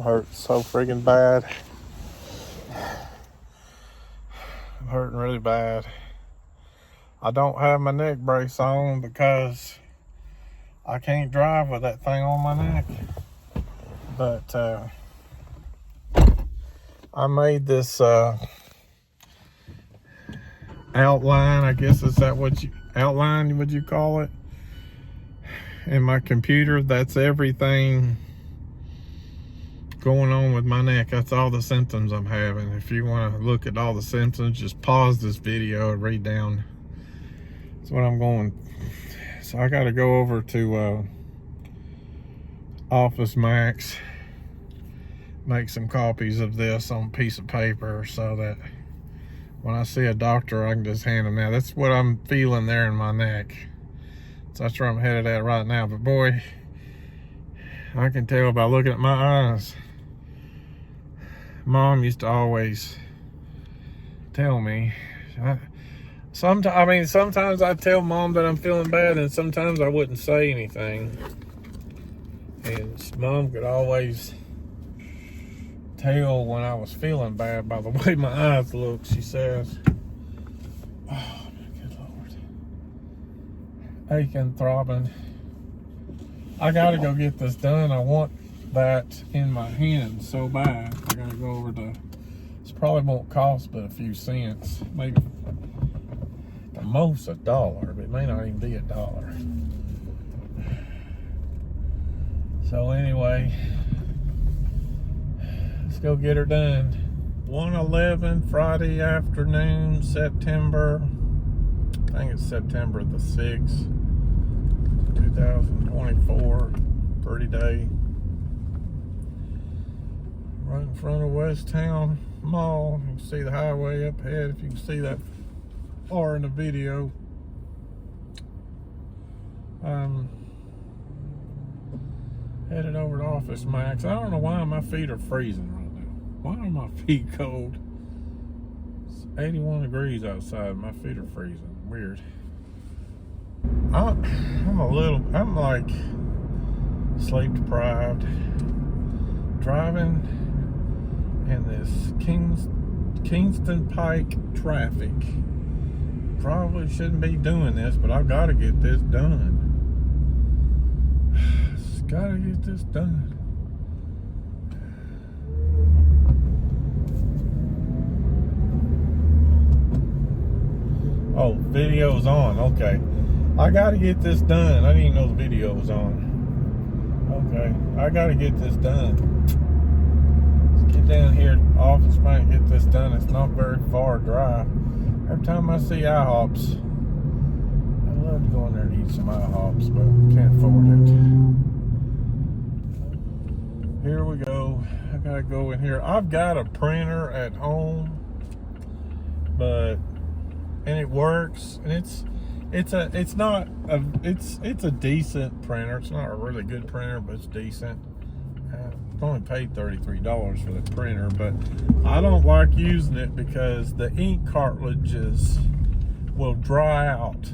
Hurts so freaking bad. I'm hurting really bad. I don't have my neck brace on because I can't drive with that thing on my neck. But I made this outline, I guess is that what you outline would you call it, in my computer. That's everything going on with my neck. That's all the symptoms I'm having. If you want to look at all the symptoms, just pause this video and read down. That's what I'm going. So I got to go over to Office Max, make some copies of this on a piece of paper so that when I see a doctor, I can just hand them out. That's what I'm feeling there in my neck. So that's where I'm headed at right now. But boy, I can tell by looking at my eyes. Mom used to always tell me. Sometimes I tell Mom that I'm feeling bad, and sometimes I wouldn't say anything. And Mom could always tell when I was feeling bad by the way my eyes look. She says, "Oh, good Lord, aching, throbbing. I gotta go get this done. I want that in my hand so bad. I gotta go over to. This probably won't cost but a few cents, maybe the most $1, but it may not even be $1. So anyway, let's go get her done. 1:11 Friday afternoon, September. I think it's September the 6th, 2024. Pretty day. Right in front of West Town Mall. You can see the highway up ahead if you can see that far in the video. Headed over to Office Max. I don't know why my feet are freezing right now. Why are my feet cold? It's 81 degrees outside. My feet are freezing. Weird. I'm like sleep deprived. Driving in this Kingston Pike traffic. Probably shouldn't be doing this, but I've got to get this done. Just gotta get this done. Oh, video's on. Okay. I gotta get this done. I didn't even know the video was on. Okay. I gotta get this done. Let's get down here to Office Max and get this done. It's not very far drive. Every time I see IHOPs, I love to go in there and eat some IHOPs, but can't afford it. Here we go. I gotta go in here. I've got a printer at home, and it works, and it's a decent printer. It's not a really good printer, but it's decent. I've only paid $33 for the printer, but I don't like using it because the ink cartridges will dry out.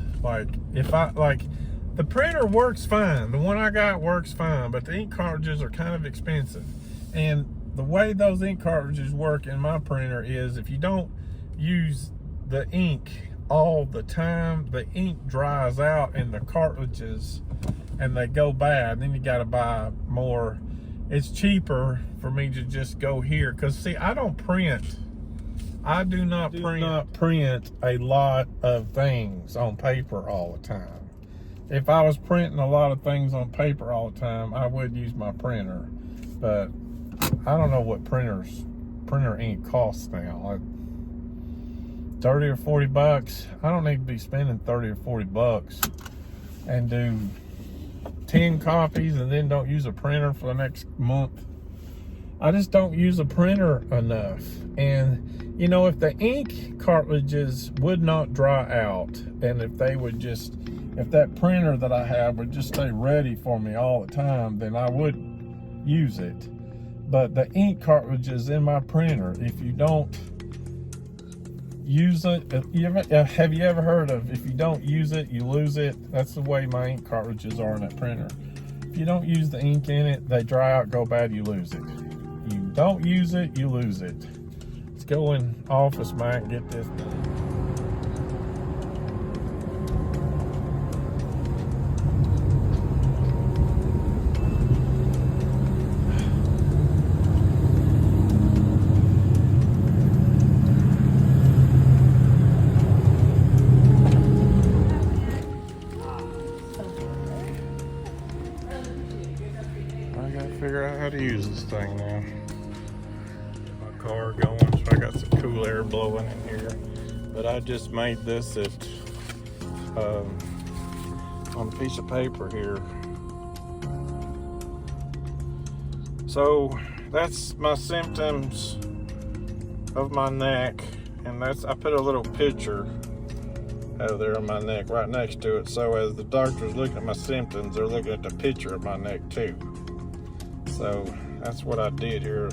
The printer works fine. The one I got works fine, but the ink cartridges are kind of expensive. And the way those ink cartridges work in my printer is if you don't use the ink all the time, the ink dries out in the cartridges and they go bad. Then you got to buy more. It's cheaper for me to just go here because see, I don't print. I do not print a lot of things on paper all the time. If I was printing a lot of things on paper all the time, I would use my printer. But I don't know what printer ink costs now. Like 30 or 40 bucks. I don't need to be spending 30 or 40 bucks and do 10 copies and then don't use a printer for the next month. I just don't use a printer enough. And you know, if the ink cartridges would not dry out, and if that printer that I have would just stay ready for me all the time, then I would use it. But the ink cartridges in my printer, if you don't use it, have you ever heard of if you don't use it, you lose it? That's the way my ink cartridges are in that printer. If you don't use the ink in it, they dry out, go bad, you lose it. Don't use it, you lose it. Let's go in office, Mike, and get this done. Figure out how to use this thing now. Get my car going, so I got some cool air blowing in here. But I just made this on a piece of paper here. So that's my symptoms of my neck, and I put a little picture out there on my neck right next to it. So as the doctor's looking at my symptoms, they're looking at the picture of my neck too. So that's what I did here.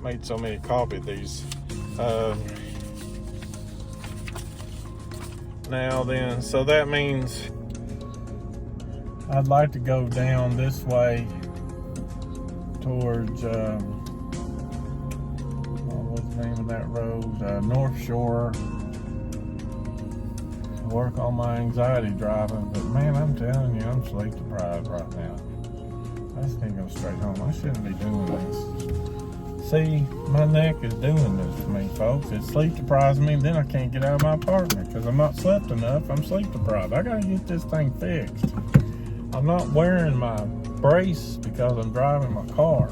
Made so many copies of these. Now then, so that means I'd like to go down this way towards what's the name of that road? North Shore. Work on my anxiety driving, but man, I'm telling you, I'm sleep deprived right now. I just need to go straight home. I shouldn't be doing this. See, my neck is doing this to me, folks. It sleep deprives me, then I can't get out of my apartment because I'm not slept enough. I'm sleep deprived. I gotta get this thing fixed. I'm not wearing my brace because I'm driving my car.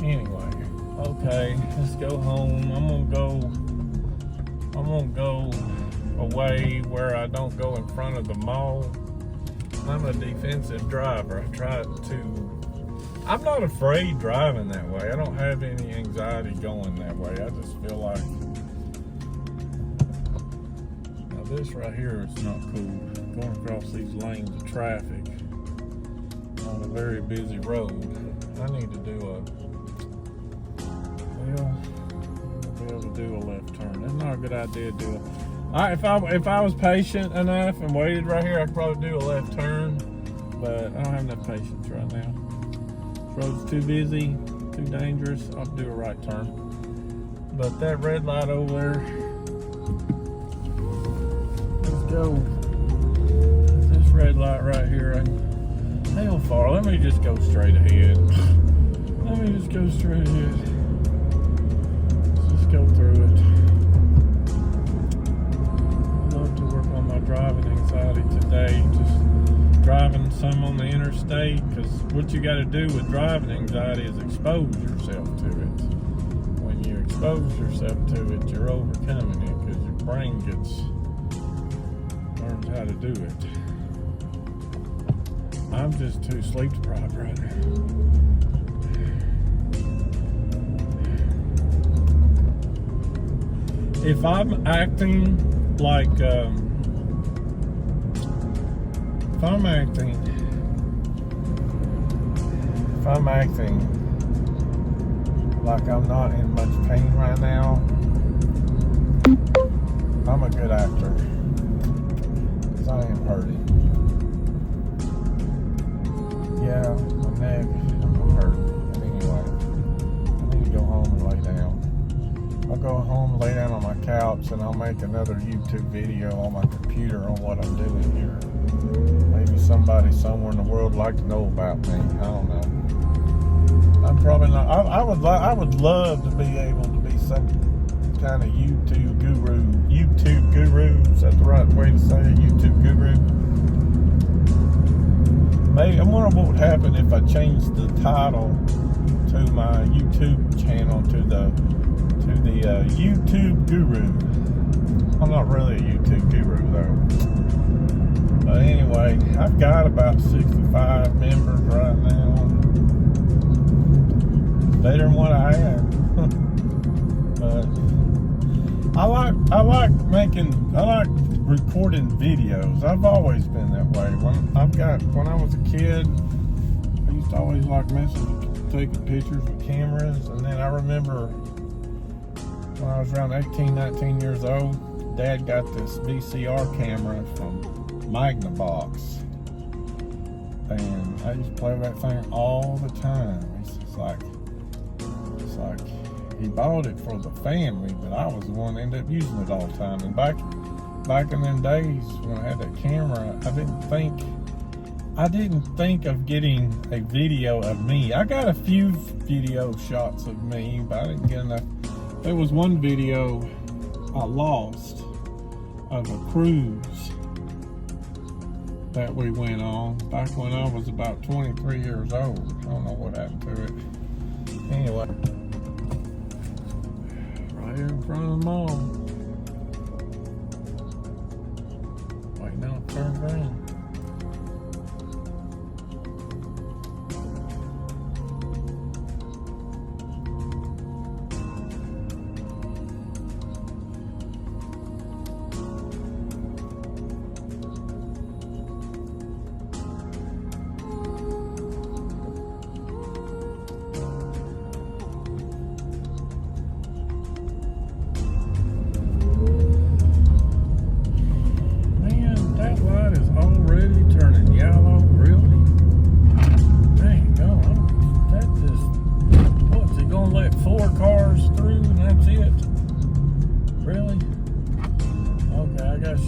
Anyway, okay, let's go home. I'm gonna go away where I don't go in front of the mall. I'm a defensive driver. I'm not afraid driving that way. I don't have any anxiety going that way. I just feel like, now this right here is not cool. Going across these lanes of traffic on a very busy road. I need to be able to do a left turn. That's not a good idea to do it. If I was patient enough and waited right here, I could probably do a left turn, but I don't have enough patience right now. This road's too busy, too dangerous. I'll do a right turn. But that red light over there, let's go. This red light right here, hell far. Let me just go straight ahead. Let me just go straight ahead. Let's just go through it. Driving anxiety today, just driving some on the interstate, because what you got to do with driving anxiety is expose yourself to it. When you expose yourself to it, you're overcoming it, because your brain learns how to do it. I'm just too sleep deprived right now. If I'm acting like if I'm acting like I'm not in much pain right now, I'm a good actor, because I am hurting. Yeah, my neck, I'm hurting. But anyway, I need to go home and lay down. I'll go home and lay down on my couch, and I'll make another YouTube video on my computer on what I'm doing here. Maybe somebody somewhere in the world would like to know about me. I don't know. I'm probably not. I would love to be able to be some kind of YouTube guru. YouTube guru, is that the right way to say it? YouTube guru. Maybe I'm wondering what would happen if I changed the title to my YouTube channel to the YouTube guru. I'm not really a YouTube guru though. But anyway, I've got about 65 members right now. Better than what I had. But I like recording videos. I've always been that way. When I was a kid, I used to always like taking pictures with cameras, and then I remember when I was around 18, 19 years old, Dad got this VCR camera from Magnavox, And I used to play with that thing all the time. It's like he bought it for the family, but I was the one that ended up using it all the time. And back in them days when I had that camera, I didn't think of getting a video of me. I got a few video shots of me, but I didn't get enough. There was one video I lost of a cruise that we went on back when I was about 23 years old. I don't know what happened to it. Anyway, right here in front of the mall. Waiting on it to turn green.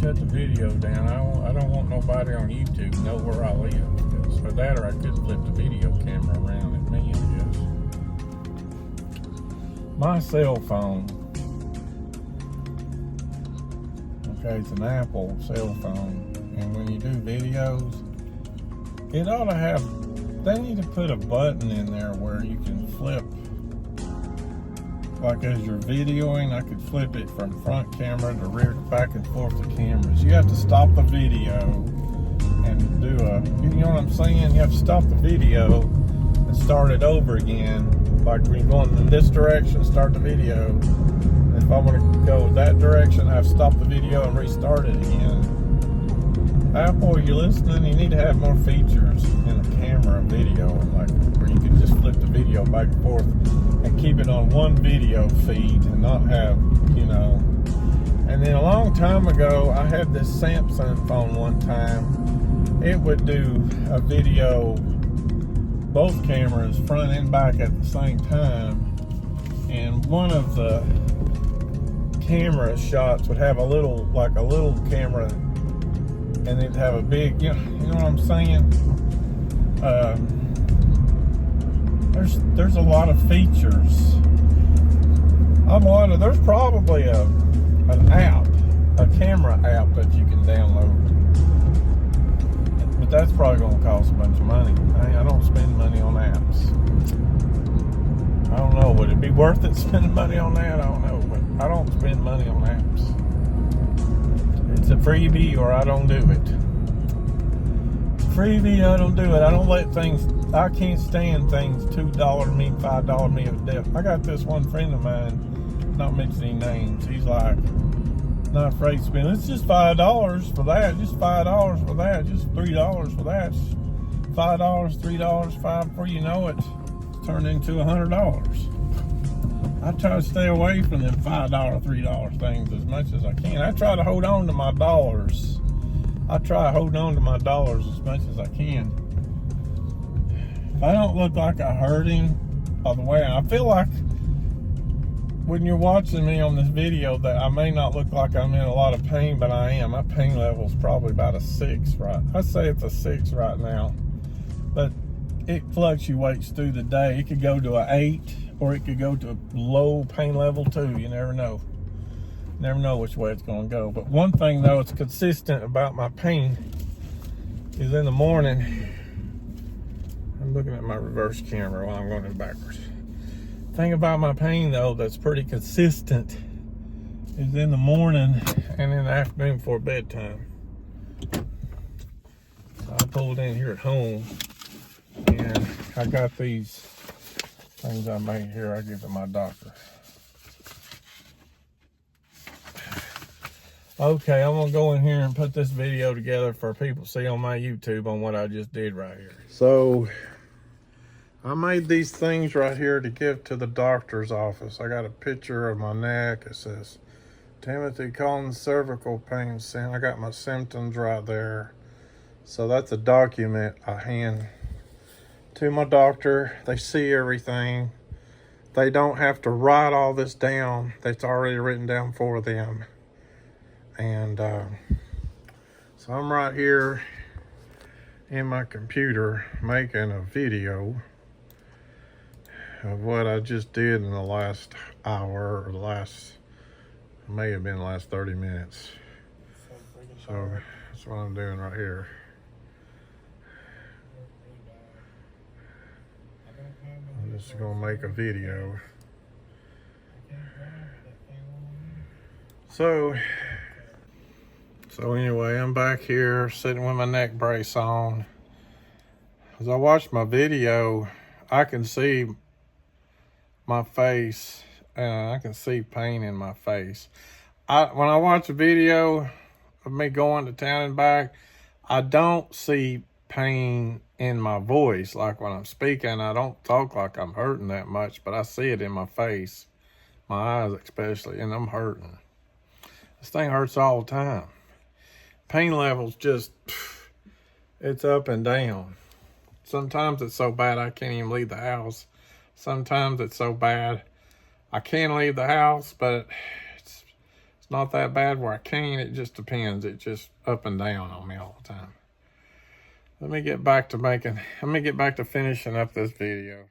Shut the video down. I don't want nobody on YouTube to know where I live. For that, or I could flip the video camera around at me, I guess. My cell phone, okay, it's an Apple cell phone, and when you do videos, it ought to have, they need to put a button in there where you can flip. Like as you're videoing, I could flip it from front camera to rear, back and forth to cameras. You have to stop the video and do you know what I'm saying? You have to stop the video and start it over again. Like when you're going in this direction, start the video. And if I want to go that direction, I have to stop the video and restart it again. Apple, you listening? You need to have more features in the camera video, like where you can just flip the video back and forth and keep it on one video feed and not have, you know. And then a long time ago, I had this Samsung phone one time. It would do a video, both cameras, front and back at the same time. And one of the camera shots would have a little camera, and it'd have a big, you know what I'm saying? There's a lot of features. There's probably an app, a camera app that you can download. But that's probably going to cost a bunch of money. I don't spend money on apps. I don't know. Would it be worth it spending money on that? I don't know. But I don't spend money on apps. It's a freebie or I don't do it. Freebie, I don't do it. I don't let things, I can't stand things $2 me, $5 me of depth. I got this one friend of mine, not mentioning names, he's like, not afraid to spend, it's just $5 for that, just $5 for that, just $3 for that, $5, $3, $5, before you know it, it's turned into $100. I try to stay away from them $5, $3 things as much as I can. I try to hold on to my dollars. I try to hold on to my dollars as much as I can. If I don't look like I hurt him, by the way, I feel like when you're watching me on this video that I may not look like I'm in a lot of pain, but I am. My pain level is probably about a 6, right? I'd say it's a 6 right now. But it fluctuates through the day. It could go to an 8, or it could go to a low pain level 2. You never know. Never know which way it's going to go. But one thing, though, it's consistent about my pain is in the morning. I'm looking at my reverse camera while I'm going backwards. Thing about my pain, though, that's pretty consistent is in the morning and in the afternoon before bedtime. So I pulled in here at home, and I got these things I made here. I give to my doctor. Okay, I'm gonna go in here and put this video together for people to see on my YouTube on what I just did right here. So I made these things right here to give to the doctor's office. I got a picture of my neck. It says Timothy Collins cervical pain. I got my symptoms right there. So that's a document I hand to my doctor. They see everything. They don't have to write all this down. That's already written down for them. And so I'm right here in my computer making a video of what I just did in the last hour, or may have been the last 30 minutes. So that's what I'm doing right here. I'm just gonna make a video. So anyway, I'm back here sitting with my neck brace on. As I watch my video, I can see my face, and I can see pain in my face. When I watch a video of me going to town and back, I don't see pain in my voice. Like when I'm speaking, I don't talk like I'm hurting that much, but I see it in my face, my eyes especially, and I'm hurting. This thing hurts all the time. Pain levels just, it's up and down. Sometimes it's so bad I can't even leave the house. Sometimes it's so bad I can leave the house, but it's not that bad where I can't. It just depends. It's just up and down on me all the time. Let me get back to finishing up this video.